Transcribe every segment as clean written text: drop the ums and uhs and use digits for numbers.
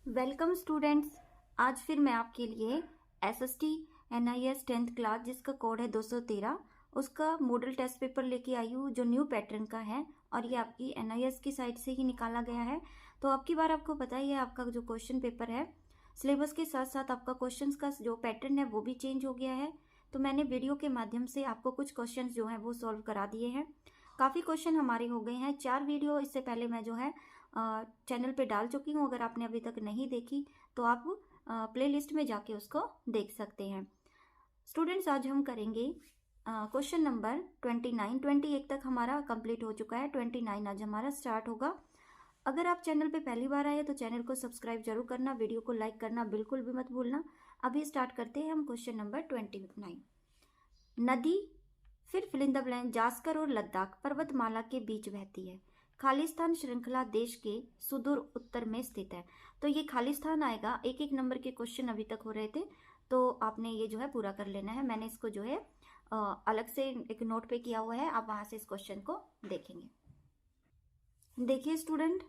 Welcome students. आज फिर मैं आपके लिए एसएसटी एनआईएस 10th क्लास जिसका कोड है 213 उसका मॉडल टेस्ट पेपर लेके आई हूँ जो न्यू पैटर्न का है और ये आपकी एनआईएस की साइट से ही निकाला गया है। तो अब की बार आपको पता ही है आपका जो क्वेश्चन पेपर है सिलेबस के साथ साथ आपका क्वेश्चंस का जो पैटर्न है वो भी चेंज हो गया है। तो मैंने वीडियो के माध्यम से आपको कुछ क्वेश्चन जो हैं वो सॉल्व करा दिए हैं। काफ़ी क्वेश्चन हमारे हो गए हैं। 4 वीडियो इससे पहले मैं जो है चैनल पे डाल चुकी हूँ। अगर आपने अभी तक नहीं देखी तो आप प्लेलिस्ट में जाके उसको देख सकते हैं। स्टूडेंट्स आज हम करेंगे क्वेश्चन नंबर 29। 28 तक हमारा कंप्लीट हो चुका है, 29 आज हमारा स्टार्ट होगा। अगर आप चैनल पे पहली बार आए तो चैनल को सब्सक्राइब जरूर करना, वीडियो को लाइक करना बिल्कुल भी मत भूलना। अभी स्टार्ट करते हैं हम क्वेश्चन नंबर 29। नदी फिर fill in the blank Zanskar और लद्दाख पर्वतमाला के बीच बहती है। खालिस्तान श्रृंखला देश के सुदूर उत्तर में स्थित है। तो ये खालिस्तान आएगा। एक एक नंबर के क्वेश्चन अभी तक हो रहे थे तो आपने ये जो है पूरा कर लेना है। मैंने इसको जो है अलग से एक नोट पे किया हुआ है, आप वहां से इस क्वेश्चन को देखेंगे। देखिए स्टूडेंट,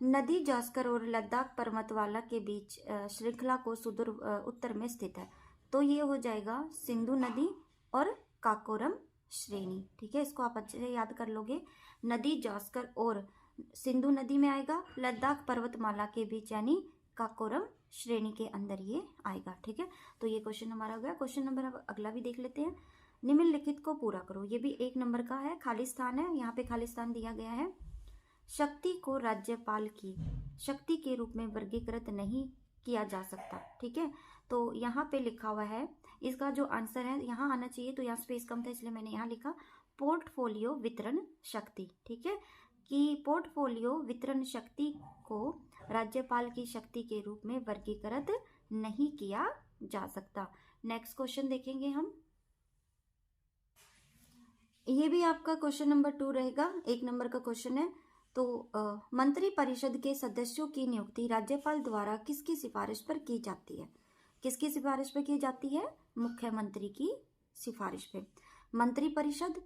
नदी जास्कर और लद्दाख पर्वतमाला के बीच श्रृंखला को सुदूर उत्तर में स्थित है। तो ये हो जाएगा सिंधु नदी और काकोरम श्रेणी। ठीक है, इसको आप अच्छे से याद कर लोगे। नदी जास्कर और सिंधु नदी में आएगा, लद्दाख पर्वतमाला के बीच यानी काकोरम श्रेणी के अंदर ये आएगा। ठीक है, तो ये क्वेश्चन हमारा हो गया। क्वेश्चन नंबर अब अगला भी देख लेते हैं। निम्नलिखित को पूरा करो। ये भी 1 नंबर का है, खालिस्तान है। यहाँ पे खालिस्तान दिया गया है। शक्ति को राज्यपाल की शक्ति के रूप में वर्गीकृत नहीं किया जा सकता। ठीक है, तो यहाँ पे लिखा हुआ है, इसका जो आंसर है यहाँ आना चाहिए, तो यहाँ स्पेस कम था इसलिए मैंने यहाँ लिखा पोर्टफोलियो वितरण शक्ति। ठीक है, कि पोर्टफोलियो वितरण शक्ति को राज्यपाल की शक्ति के रूप में वर्गीकृत नहीं किया जा सकता। नेक्स्ट क्वेश्चन देखेंगे हम। ये भी आपका क्वेश्चन नंबर 2 रहेगा, 1 नंबर का क्वेश्चन है। तो मंत्री परिषद के सदस्यों की नियुक्ति राज्यपाल द्वारा किसकी सिफारिश पर की जाती है? किसकी सिफारिश पर की जाती है? मुख्यमंत्री की सिफारिश पे। मंत्री परिषद,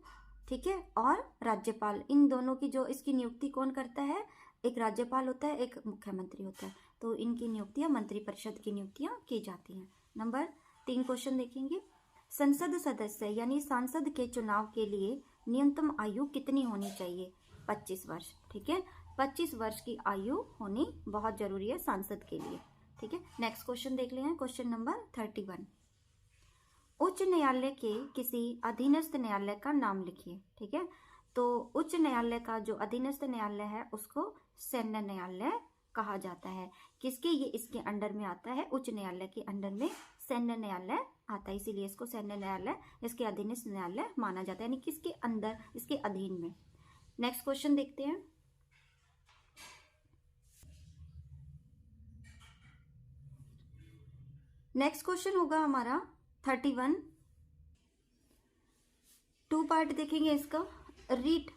ठीक है, और राज्यपाल, इन दोनों की जो इसकी नियुक्ति कौन करता है? एक राज्यपाल होता है, एक मुख्यमंत्री होता है। तो इनकी नियुक्तियां मंत्री परिषद की नियुक्तियां की जाती हैं। नंबर 3 क्वेश्चन देखेंगे। संसद सदस्य यानी सांसद के चुनाव के लिए न्यूनतम आयु कितनी होनी चाहिए? 25 वर्ष। ठीक है, 25 वर्ष की आयु होनी बहुत जरूरी है सांसद के लिए। ठीक है, नेक्स्ट क्वेश्चन देख लें। Question number 31। उच्च न्यायालय के किसी अधीनस्थ न्यायालय का नाम लिखिए। ठीक है, तो उच्च न्यायालय का जो अधीनस्थ न्यायालय है उसको सैन्य न्यायालय कहा जाता है। किसके? ये इसके अंडर में आता है, उच्च न्यायालय के अंडर में सैन्य न्यायालय आता है, इसीलिए इसको सैन्य न्यायालय, इसके अधीनस्थ न्यायालय माना जाता है, यानी किसके अंदर? इसके अधीन में। नेक्स्ट क्वेश्चन देखते हैं। नेक्स्ट क्वेश्चन होगा हमारा 31। 2 पार्ट देखेंगे इसका। रीट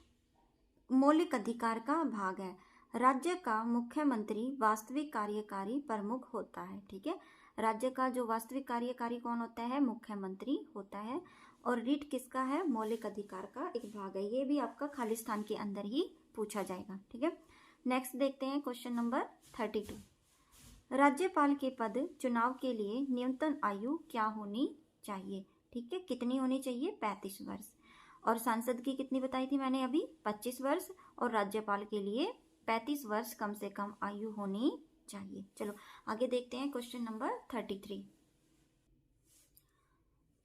मौलिक अधिकार का भाग है। राज्य का मुख्यमंत्री वास्तविक कार्यकारी प्रमुख होता है। ठीक है, राज्य का जो वास्तविक कार्यकारी कौन होता है? मुख्यमंत्री होता है। और रीट किसका है? मौलिक अधिकार का एक भाग है। ये भी आपका खालिस्तान के अंदर ही पूछा जाएगा। ठीक है, नेक्स्ट देखते हैं क्वेश्चन नंबर 32। राज्यपाल के पद चुनाव के लिए न्यूनतम आयु क्या होनी चाहिए? ठीक है, कितनी होनी चाहिए? 35 वर्ष। और सांसद की कितनी बताई थी मैंने अभी? 25 वर्ष। और राज्यपाल के लिए 35 वर्ष कम से कम आयु होनी चाहिए। चलो आगे देखते हैं क्वेश्चन नंबर 33।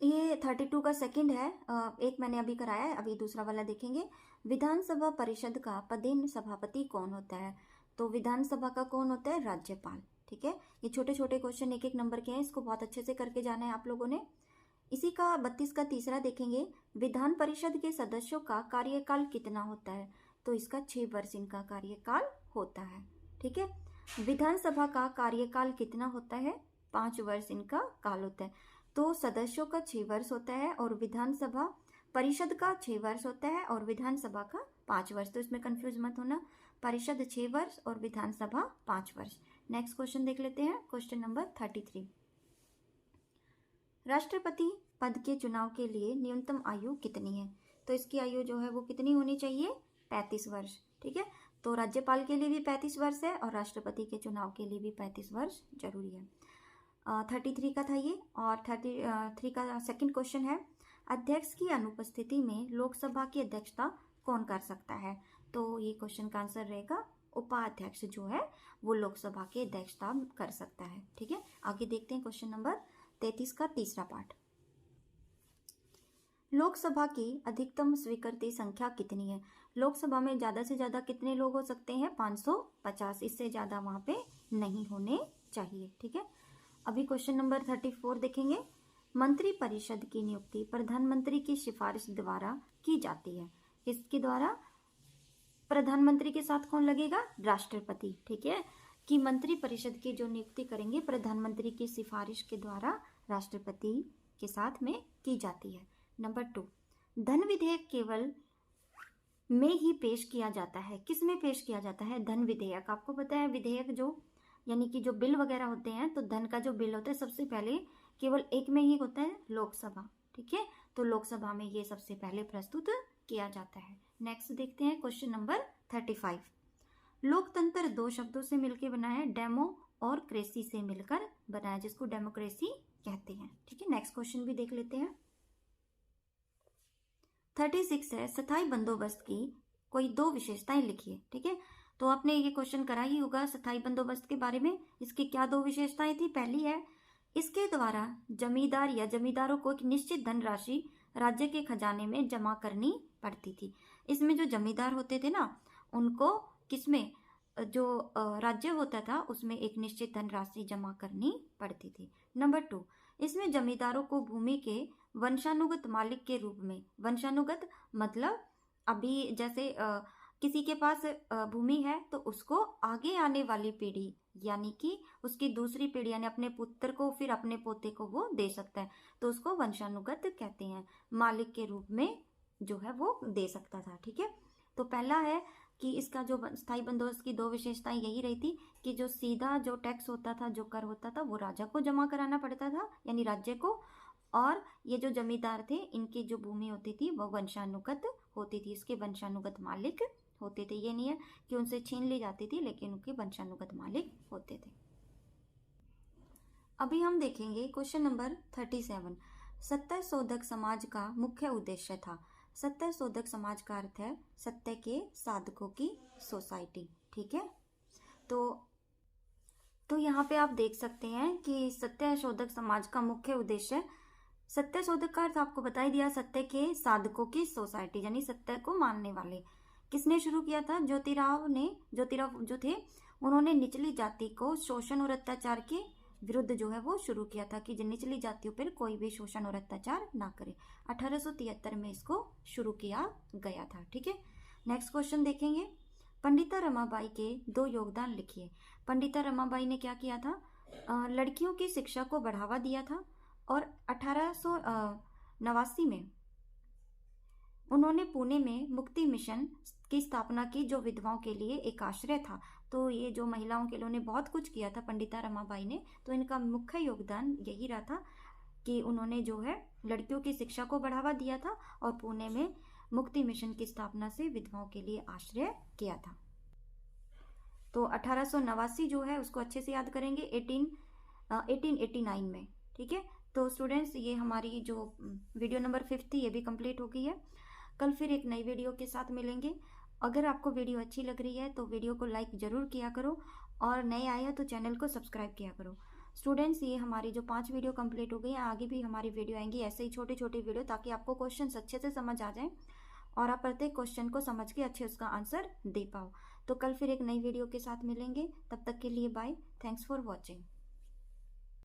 ये 32 का सेकंड है, एक मैंने अभी कराया है, अभी दूसरा वाला देखेंगे। विधानसभा परिषद का पदेन सभापति कौन होता है? तो विधानसभा का कौन होता है? राज्यपाल। ठीक है, ये छोटे छोटे क्वेश्चन 1 1 नंबर के हैं, इसको बहुत अच्छे से करके जाना है आप लोगों ने। इसी का 32 का तीसरा देखेंगे। विधान परिषद के सदस्यों का कार्यकाल कितना होता है? तो इसका 6 वर्ष इनका कार्यकाल होता है। ठीक है, विधानसभा का कार्यकाल कितना होता है? 5 वर्ष इनका काल होता है। तो सदस्यों का 6 वर्ष होता है और विधानसभा परिषद का 6 वर्ष होता है और विधानसभा का 5 वर्ष। तो इसमें कंफ्यूज मत होना, परिषद 6 वर्ष और विधानसभा 5 वर्ष। नेक्स्ट क्वेश्चन देख लेते हैं, क्वेश्चन नंबर 33। राष्ट्रपति पद के चुनाव के लिए न्यूनतम आयु कितनी है? तो इसकी आयु जो है वो कितनी होनी चाहिए? 35 वर्ष। ठीक है, तो राज्यपाल के लिए भी 35 वर्ष है और राष्ट्रपति के चुनाव के लिए भी 35 वर्ष जरूरी है। 33 का था ये। और 33 का सेकंड क्वेश्चन है, अध्यक्ष की अनुपस्थिति में लोकसभा की अध्यक्षता कौन कर सकता है? तो ये क्वेश्चन का आंसर रहेगा उपाध्यक्ष जो है वो लोकसभा की अध्यक्षता कर सकता है। ठीक है, आगे देखते हैं क्वेश्चन नंबर 33 का तीसरा पार्ट। लोकसभा की अधिकतम स्वीकृति संख्या कितनी है? लोकसभा में ज्यादा से ज्यादा कितने लोग हो सकते हैं? 550, इससे ज्यादा वहां पे नहीं होने चाहिए। ठीक है, अभी क्वेश्चन नंबर 34 देखेंगे। मंत्री परिषद की नियुक्ति प्रधानमंत्री की सिफारिश द्वारा की जाती है। इसके द्वारा प्रधानमंत्री के साथ कौन लगेगा? राष्ट्रपति। ठीक है, कि मंत्री परिषद की जो नियुक्ति करेंगे प्रधानमंत्री की सिफारिश के द्वारा राष्ट्रपति के साथ में की जाती है। नंबर 2, धन विधेयक केवल में ही पेश किया जाता है। किस में पेश किया जाता है? धन विधेयक। आपको पता है विधेयक जो यानी कि जो बिल वगैरह होते हैं, तो धन का जो बिल होता है सबसे पहले केवल एक में ही होता है, लोकसभा। ठीक है, तो लोकसभा में ये सबसे पहले प्रस्तुत किया जाता है। नेक्स्ट देखते हैं क्वेश्चन नंबर 35। लोकतंत्र दो शब्दों से मिलकर बना है, डेमो और क्रेसी से मिलकर बना है, जिसको डेमोक्रेसी कहते हैं। ठीक है, नेक्स्ट क्वेश्चन भी देख लेते हैं। 36 है, स्थायी बंदोबस्त की कोई दो विशेषताएं लिखिए। ठीक है, तो आपने ये क्वेश्चन करा ही होगा स्थायी बंदोबस्त के बारे में। इसकी क्या दो विशेषताएं थी? पहली है, इसके द्वारा जमींदार या जमींदारों को एक निश्चित धनराशि राज्य के खजाने में जमा करनी पड़ती थी। इसमें जो जमींदार होते थे ना, उनको किसमें, जो राज्य होता था उसमें एक निश्चित धनराशि जमा करनी पड़ती थी। नंबर 2, इसमें जमींदारों को भूमि के वंशानुगत मालिक के रूप में, वंशानुगत मतलब अभी जैसे किसी के पास भूमि है तो उसको आगे आने वाली पीढ़ी यानी कि उसकी दूसरी पीढ़ी यानी अपने पुत्र को फिर अपने पोते को वो दे सकता है, तो उसको वंशानुगत कहते हैं, मालिक के रूप में जो है वो दे सकता था। ठीक है, तो पहला है कि इसका जो स्थायी बंदोबस्त की दो विशेषताएं यही रही थी कि जो सीधा जो टैक्स होता था, जो कर होता था, वो राजा को जमा कराना पड़ता था यानी राज्य को, और ये जो जमींदार थे इनकी जो भूमि होती थी वो वंशानुगत होती थी, इसके वंशानुगत मालिक होते थे। ये नहीं है कि उनसे छीन ली जाती थी, लेकिन उनके वंशानुगत मालिक होते थे। अभी हम देखेंगे क्वेश्चन नंबर 37। सत्य शोधक समाज का मुख्य उद्देश्य था। सत्य शोधक समाज का अर्थ है सत्य के साधकों की सोसाइटी। ठीक है, तो यहाँ पे आप देख सकते हैं कि सत्य शोधक समाज का मुख्य उद्देश्य, सत्य शोधक का अर्थ आपको बता ही दिया, सत्य के साधकों की सोसाइटी यानी सत्य को मानने वाले। किसने शुरू किया था? ज्योतिराव जो थे उन्होंने निचली जाति को शोषण और अत्याचार के विरुद्ध जो है वो शुरू किया था कि निचली जातियों पर कोई भी शोषण और अत्याचार ना करे। 1873 में इसको शुरू किया गया था। ठीक है, नेक्स्ट क्वेश्चन देखेंगे। पंडिता रमाबाई के दो योगदान लिखिए। पंडिता रमाबाई ने क्या किया था? लड़कियों की शिक्षा को बढ़ावा दिया था और 1889 में उन्होंने पुणे में मुक्ति मिशन की स्थापना की, जो विधवाओं के लिए एक आश्रय था। तो ये जो महिलाओं के लिए उन्होंने बहुत कुछ किया था पंडिता रमाबाई ने, तो इनका मुख्य योगदान यही रहा था कि उन्होंने जो है लड़कियों की शिक्षा को बढ़ावा दिया था और पुणे में मुक्ति मिशन की स्थापना से विधवाओं के लिए आश्रय किया था। तो 1889 जो है उसको अच्छे से याद करेंगे 1889 में। ठीक है, तो स्टूडेंट्स ये हमारी जो वीडियो नंबर 5 थी ये भी कंप्लीट हो गई है। कल फिर एक नई वीडियो के साथ मिलेंगे। अगर आपको वीडियो अच्छी लग रही है तो वीडियो को लाइक ज़रूर किया करो और नए आया तो चैनल को सब्सक्राइब किया करो। स्टूडेंट्स ये हमारी जो 5 वीडियो कंप्लीट हो गई हैं, आगे भी हमारी वीडियो आएंगी ऐसे ही छोटे छोटे वीडियो, ताकि आपको क्वेश्चन अच्छे से समझ आ जाए और आप प्रत्येक क्वेश्चन को समझ के अच्छे उसका आंसर दे पाओ। तो कल फिर एक नई वीडियो के साथ मिलेंगे, तब तक के लिए बाय, थैंक्स फॉर वॉचिंग।